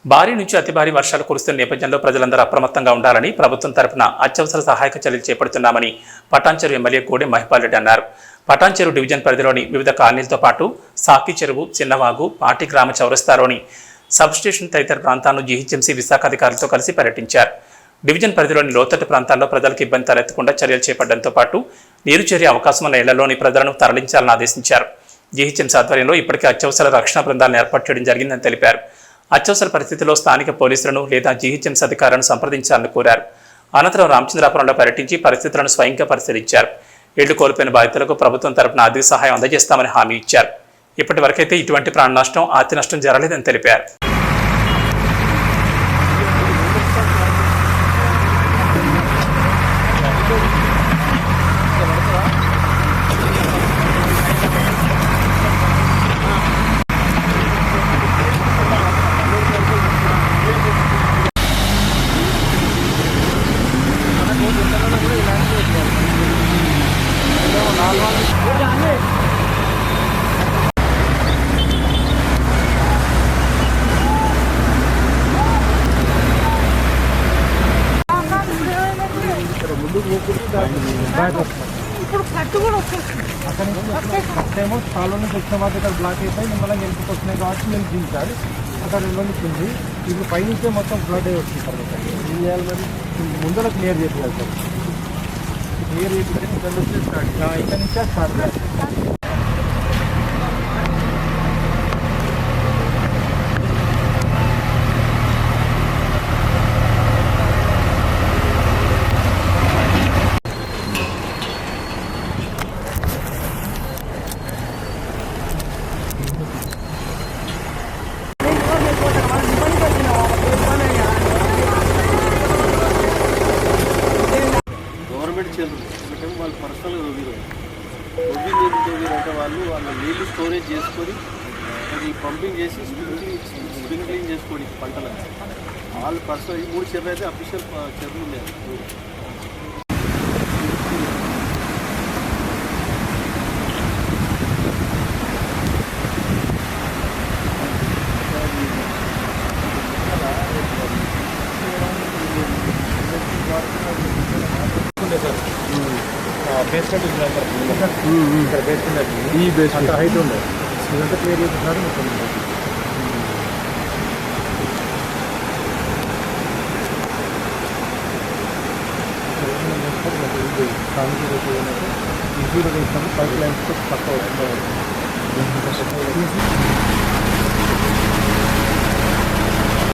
భారీ నుంచి అతి భారీ వర్షాలు కురుస్తున్న నేపథ్యంలో ప్రజలందరూ అప్రమత్తంగా ఉండాలని ప్రభుత్వం తరపున అత్యవసర సహాయక చర్యలు చేపడుతున్నామని పటాన్చెరు ఎమ్మెల్యే కోడె మహిపాల్ రెడ్డి అన్నారు. పటాన్చెరు డివిజన్ పరిధిలోని వివిధ కాలనీలతో పాటు సాకి చెరువు, చిన్నవాగు, పాటి గ్రామ చౌరస్తాలోని సబ్స్టేషన్ తదితర ప్రాంతాలను జీహెచ్ఎంసీ విశాఖ అధికారులతో కలిసి పర్యటించారు. డివిజన్ పరిధిలోని లోతట్టు ప్రాంతాల్లో ప్రజలకు ఇబ్బంది తలెత్తకుండా చర్యలు చేపట్టడంతో పాటు నీరు చేరే అవకాశం ఉన్న ఇళ్లలోని ప్రజలను తరలించాలని ఆదేశించారు. జీహెచ్ఎంసీ ఆధ్వర్యంలో ఇప్పటికే అత్యవసర రక్షణ బృందాలను ఏర్పాటు చేయడం జరిగిందని తెలిపారు. అత్యవసర పరిస్థితుల్లో స్థానిక పోలీసులను లేదా జీహెచ్ఎంసీ అధికారులను సంప్రదించాలని కోరారు. అనంతరం రామచంద్రాపురంలో పర్యటించి పరిస్థితులను స్వయంగా పరిశీలించారు. ఇళ్లు కోల్పోయిన బాధితులకు ప్రభుత్వం తరపున ఆర్థిక సహాయం అందజేస్తామని హామీ ఇచ్చారు. ఇప్పటి వరకైతే ఇటువంటి ప్రాణ నష్టం, ఆస్తి నష్టం జరగలేదని తెలిపారు. ఇప్పుడు కట్టు కూడా వచ్చేస్తుంది. అక్కడ ఫస్టేమో చాలా నుంచి వచ్చిన మాట ఇక్కడ బ్లాక్ అయిపోయి మిమ్మల్ని ఎందుకు వస్తున్నాయి కాబట్టి మేము దించాలి. అక్కడ రెండు ఉంది. ఇప్పుడు పైనుంచే మొత్తం ఫ్లడ్ అయి వస్తుంది సార్. ఏం చేయాలి మరి? ముందర క్లియర్ చేయాలి సార్. క్లియర్ చేస్తే ఇక్కడ నుంచి స్టార్ట్ చేయాలి. గవర్నమెంట్ చెల్లు ఎందుకంటే వాళ్ళు పర్సనల్గా తవ్వీరు అంటే వాళ్ళు నీళ్ళు స్టోరేజ్ చేసుకొని అది పంపింగ్ చేసి స్ప్రింక్లింగ్ చేసుకోండి పంటలకు. వాళ్ళు పర్సనల్ ఈ 3 చెరువులు అయితే అఫీషియల్ చెరువులు ఉన్నాయి. బేస్మెంట్ ఇక్కడ బేస్మెంట్ ఈ బేస్మెంట్ హైట్ ఉండదు. ఇదంతా క్లియర్ చేస్తున్నారు. మొత్తం ఈజీగా ఇస్తాము. పైప్ లైన్స్ పక్క